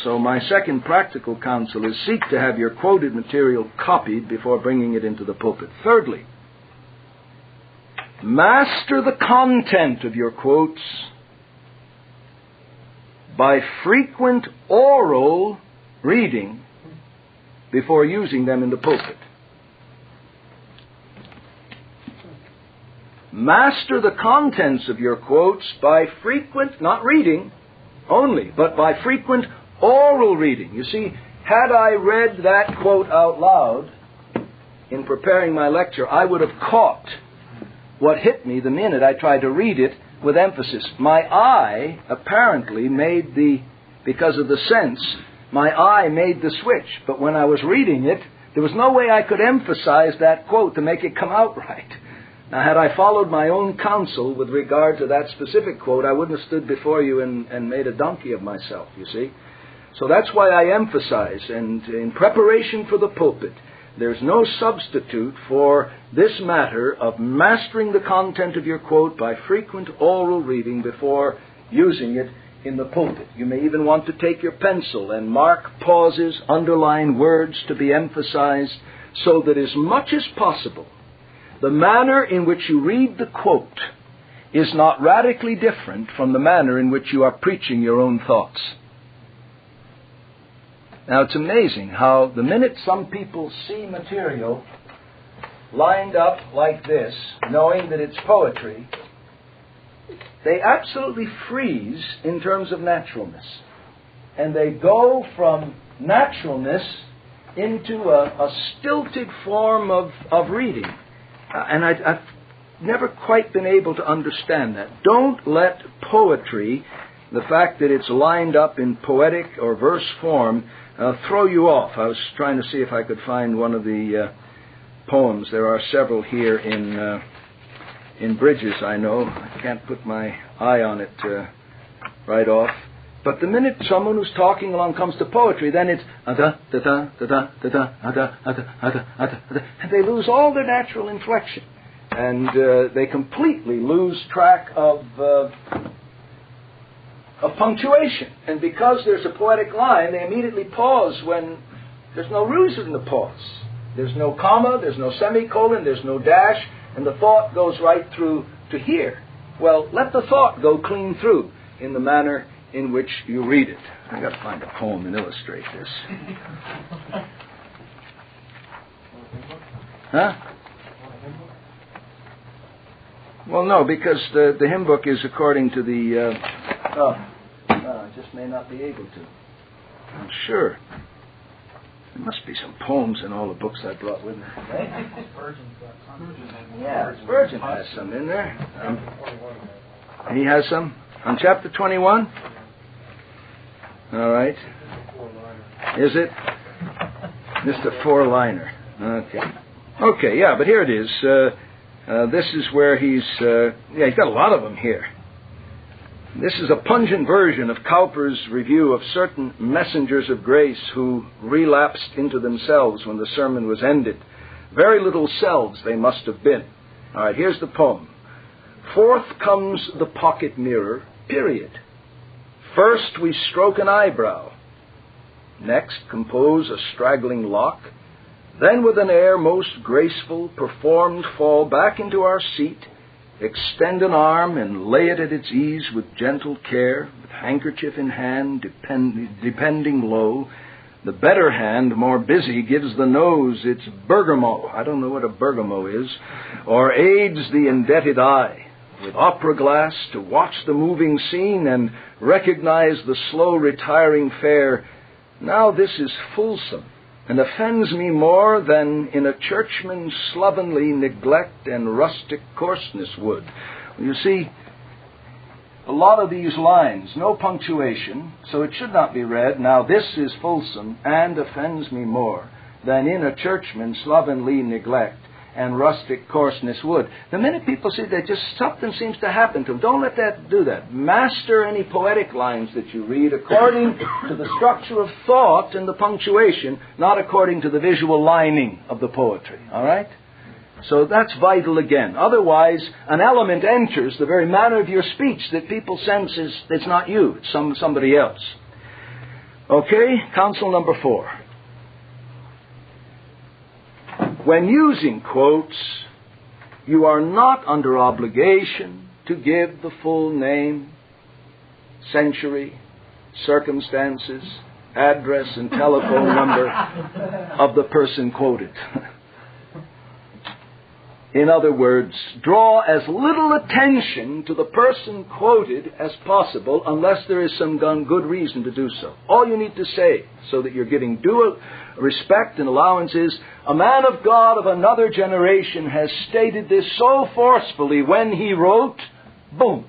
So my second practical counsel is seek to have your quoted material copied before bringing it into the pulpit. Thirdly, master the content of your quotes by frequent oral reading before using them in the pulpit. Master the contents of your quotes by frequent, not reading only, but by frequent oral reading. You see, had I read that quote out loud in preparing my lecture, I would have caught what hit me the minute I tried to read it with emphasis. My eye apparently because of the sense, my eye made the switch. But when I was reading it, there was no way I could emphasize that quote to make it come out right. Now, had I followed my own counsel with regard to that specific quote, I wouldn't have stood before you and made a donkey of myself, you see. So that's why I emphasize, and in preparation for the pulpit, there's no substitute for this matter of mastering the content of your quote by frequent oral reading before using it in the pulpit. You may even want to take your pencil and mark pauses, underline words to be emphasized, so that as much as possible, the manner in which you read the quote is not radically different from the manner in which you are preaching your own thoughts. Now, it's amazing how the minute some people see material lined up like this, knowing that it's poetry, they absolutely freeze in terms of naturalness. And they go from naturalness into a stilted form of reading. And I've never quite been able to understand that. Don't let poetry, the fact that it's lined up in poetic or verse form, throw you off. I was trying to see if I could find one of the poems. There are several here in Bridges, I know. I can't put my eye on it right off. But the minute someone who's talking along comes to poetry, then it's and they lose all their natural inflection, and they completely lose track of punctuation. And because there's a poetic line, they immediately pause when there's no reason to pause. There's no comma, there's no semicolon, there's no dash, and the thought goes right through to here. Well, let the thought go clean through in the manner in which you read it. I've got to find a poem and illustrate this. Huh? Well, no, because the hymn book is according to the... I just may not be able to. I'm sure. There must be some poems in all the books I brought with me. Yeah, Spurgeon has some in there. He has some on chapter 21. All right. Is it? Mr. Four-Liner. Okay, yeah, but here it is. This is where he's got a lot of them here. This is a pungent version of Cowper's review of certain messengers of grace who relapsed into themselves when the sermon was ended. Very little selves they must have been. All right, here's the poem. Forth comes the pocket mirror, period. First we stroke an eyebrow. Next compose a straggling lock. Then with an air most graceful, performed fall back into our seat, extend an arm and lay it at its ease with gentle care, with handkerchief in hand, depending low. The better hand, more busy, gives the nose its bergamot. I don't know what a bergamot is. Or aids the indebted eye. with opera glass to watch the moving scene and recognize the slow retiring fare, now this is fulsome, and offends me more than in a churchman's slovenly neglect and rustic coarseness would. You see, a lot of these lines, no punctuation, so it should not be read, now this is fulsome and offends me more than in a churchman's slovenly neglect and rustic coarseness would. The minute people see that, just something seems to happen to them. Don't let that do that. Master any poetic lines that you read according to the structure of thought and the punctuation, not according to the visual lining of the poetry. All right? So that's vital again. Otherwise, an element enters the very manner of your speech that people sense is it's not you, it's somebody else. Okay? Counsel number 4. When using quotes, you are not under obligation to give the full name, century, circumstances, address, and telephone number of the person quoted. In other words, draw as little attention to the person quoted as possible unless there is some good reason to do so. All you need to say, so that you're giving due respect and allowance, is, a man of God of another generation has stated this so forcefully when he wrote, boom.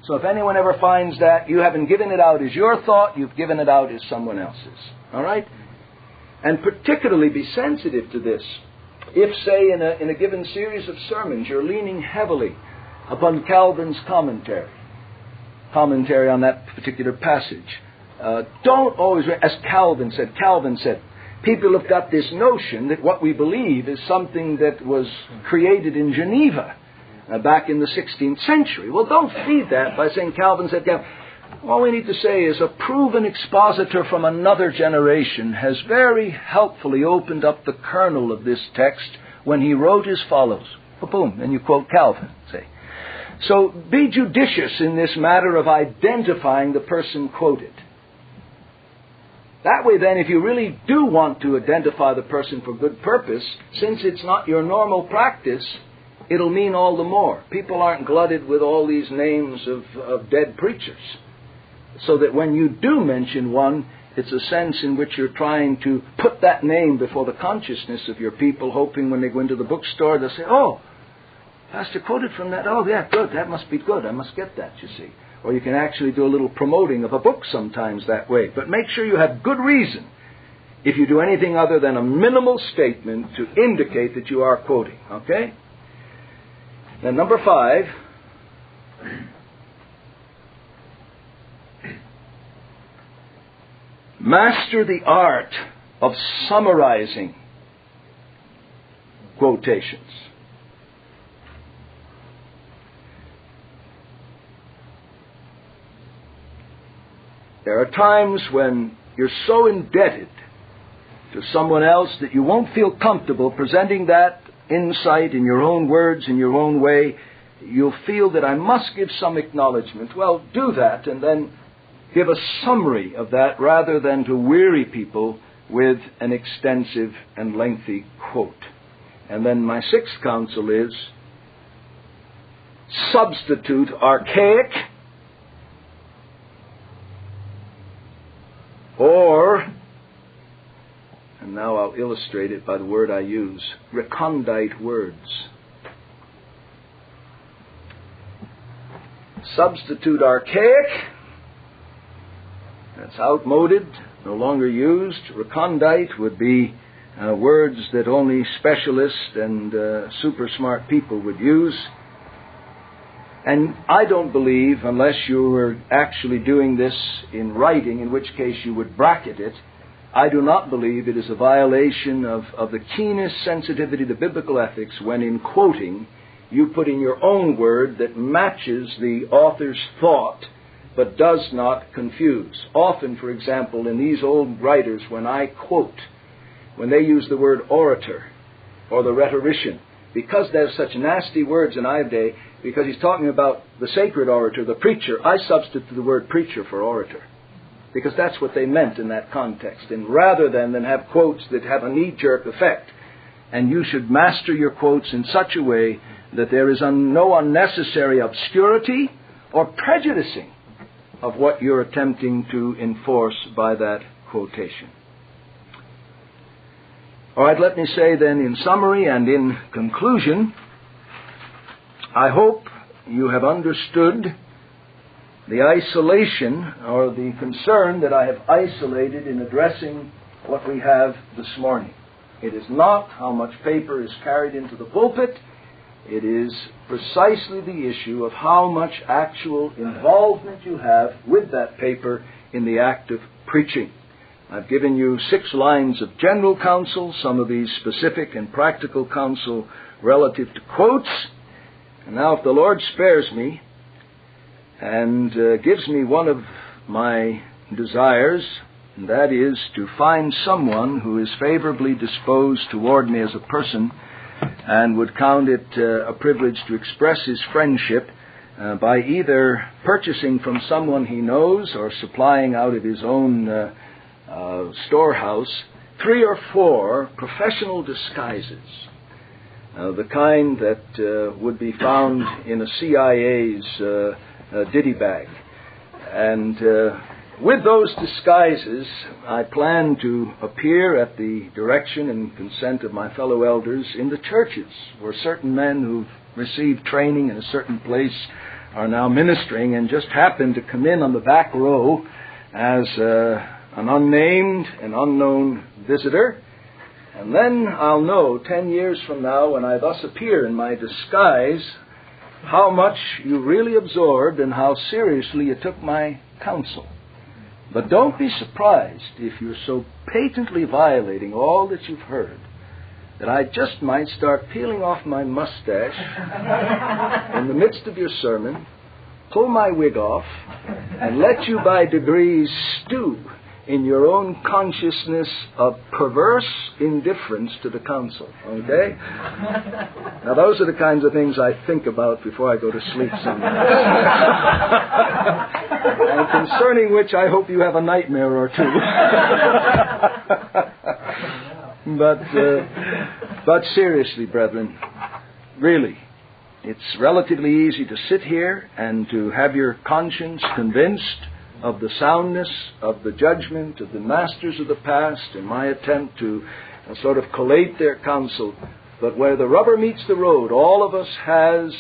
So if anyone ever finds that, you haven't given it out as your thought, you've given it out as someone else's. All right? And particularly be sensitive to this. If, say, in a given series of sermons, you're leaning heavily upon Calvin's commentary on that particular passage, don't always, as Calvin said, people have got this notion that what we believe is something that was created in Geneva back in the 16th century. Well, don't feed that by saying Calvin said, all we need to say is a proven expositor from another generation has very helpfully opened up the kernel of this text when he wrote as follows. Boom, and you quote Calvin, say. So be judicious in this matter of identifying the person quoted. That way then, if you really do want to identify the person for good purpose, since it's not your normal practice, it'll mean all the more. People aren't glutted with all these names of dead preachers. So that when you do mention one, it's a sense in which you're trying to put that name before the consciousness of your people, hoping when they go into the bookstore, they'll say, oh, Pastor quoted from that. Oh, yeah, good. That must be good. I must get that, you see. Or you can actually do a little promoting of a book sometimes that way. But make sure you have good reason if you do anything other than a minimal statement to indicate that you are quoting. Okay? Then number 5... master the art of summarizing quotations. There are times when you're so indebted to someone else that you won't feel comfortable presenting that insight in your own words, in your own way. You'll feel that I must give some acknowledgement. Well, do that and then give a summary of that rather than to weary people with an extensive and lengthy quote. And then my 6th counsel is substitute archaic or, and now I'll illustrate it by the word I use, recondite words. Substitute archaic, that's outmoded, no longer used. Recondite would be words that only specialists and super smart people would use. And I don't believe, unless you were actually doing this in writing, in which case you would bracket it, I do not believe it is a violation of the keenest sensitivity to biblical ethics when in quoting you put in your own word that matches the author's thought but does not confuse. Often, for example, in these old writers, when I quote, when they use the word orator or the rhetorician, because there's such nasty words in our day, because he's talking about the sacred orator, the preacher, I substitute the word preacher for orator. Because that's what they meant in that context. And rather than have quotes that have a knee-jerk effect, and you should master your quotes in such a way that there is no unnecessary obscurity or prejudicing of what you're attempting to enforce by that quotation. All right, let me say then in summary and in conclusion, I hope you have understood the isolation or the concern that I have isolated in addressing what we have this morning. It is not how much paper is carried into the pulpit. It is precisely the issue of how much actual involvement you have with that paper in the act of preaching. I've given you 6 lines of general counsel, some of these specific and practical counsel relative to quotes. And now if the Lord spares me and gives me one of my desires, and that is to find someone who is favorably disposed toward me as a person and would count it a privilege to express his friendship by either purchasing from someone he knows or supplying out of his own storehouse 3 or 4 professional disguises, the kind that would be found in a CIA's ditty bag. And with those disguises, I plan to appear at the direction and consent of my fellow elders in the churches, where certain men who've received training in a certain place are now ministering and just happen to come in on the back row as an unnamed and unknown visitor. And then I'll know 10 years from now, when I thus appear in my disguise, how much you really absorbed and how seriously you took my counsel. But don't be surprised if you're so patently violating all that you've heard that I just might start peeling off my mustache in the midst of your sermon, pull my wig off, and let you by degrees stew in your own consciousness of perverse indifference to the counsel. Okay? Now, those are the kinds of things I think about before I go to sleep some nights. And concerning which I hope you have a nightmare or two. But seriously, brethren, really, it's relatively easy to sit here and to have your conscience convinced of the soundness of the judgment of the masters of the past in my attempt to sort of collate their counsel. But where the rubber meets the road, all of us has,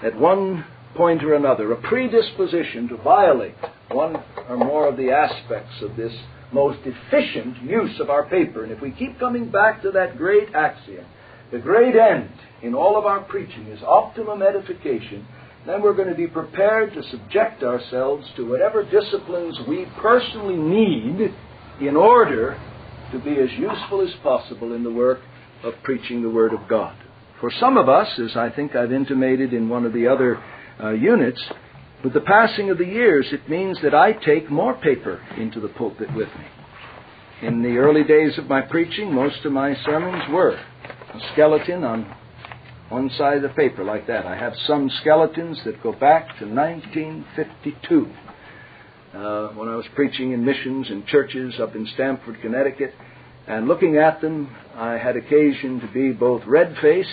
at one point or another, a predisposition to violate one or more of the aspects of this most efficient use of our paper. And if we keep coming back to that great axiom, the great end in all of our preaching is optimum edification, then we're going to be prepared to subject ourselves to whatever disciplines we personally need in order to be as useful as possible in the work of preaching the Word of God. For some of us, as I think I've intimated in one of the other units, with the passing of the years, it means that I take more paper into the pulpit with me. In the early days of my preaching, most of my sermons were a skeleton on one side of the paper like that. I have some skeletons that go back to 1952 when I was preaching in missions and churches up in Stamford, Connecticut. And looking at them, I had occasion to be both red-faced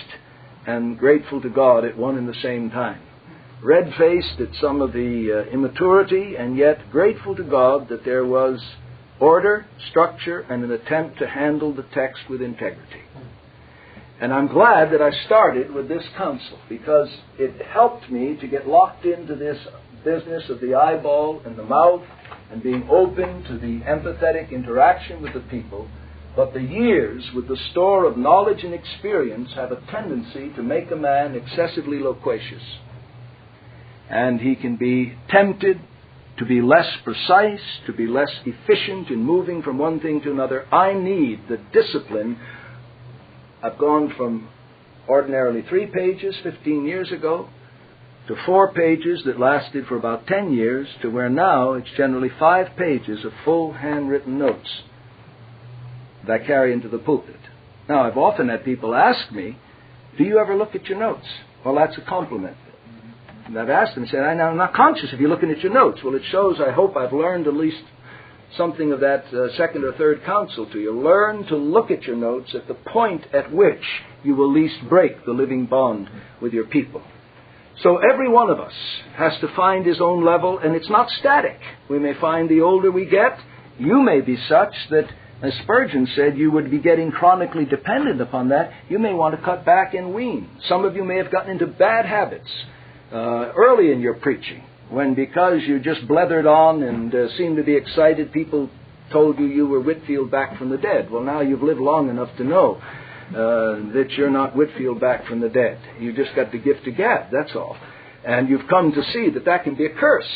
and grateful to God at one and the same time. Red-faced at some of the immaturity, and yet grateful to God that there was order, structure, and an attempt to handle the text with integrity. And I'm glad that I started with this counsel, because it helped me to get locked into this business of the eyeball and the mouth and being open to the empathetic interaction with the people. But the years with the store of knowledge and experience have a tendency to make a man excessively loquacious. And he can be tempted to be less precise, to be less efficient in moving from one thing to another. I need the discipline. I've gone from ordinarily 3 pages 15 years ago to 4 pages that lasted for about 10 years to where now it's generally 5 pages of full handwritten notes that I carry into the pulpit. Now, I've often had people ask me, do you ever look at your notes? Well, that's a compliment. And I've asked them, said, I'm not conscious of you looking at your notes. Well, it shows, I hope, I've learned at least something of that second or third counsel to you. Learn to look at your notes at the point at which you will least break the living bond with your people. So every one of us has to find his own level, and it's not static. We may find the older we get, you may be such that, as Spurgeon said, you would be getting chronically dependent upon that. You may want to cut back and wean. Some of you may have gotten into bad habits early in your preaching, when because you just blethered on and seemed to be excited, people told you were Whitefield back from the dead. Well, now you've lived long enough to know that you're not Whitefield back from the dead. You just got the gift of gab, that's all. And you've come to see that that can be a curse.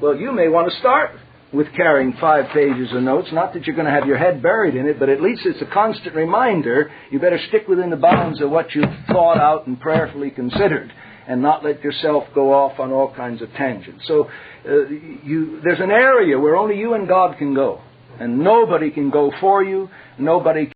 Well, you may want to start with carrying 5 pages of notes. Not that you're going to have your head buried in it, but at least it's a constant reminder. You better stick within the bounds of what you've thought out and prayerfully considered, and not let yourself go off on all kinds of tangents. So there's an area where only you and God can go. And nobody can go for you. Nobody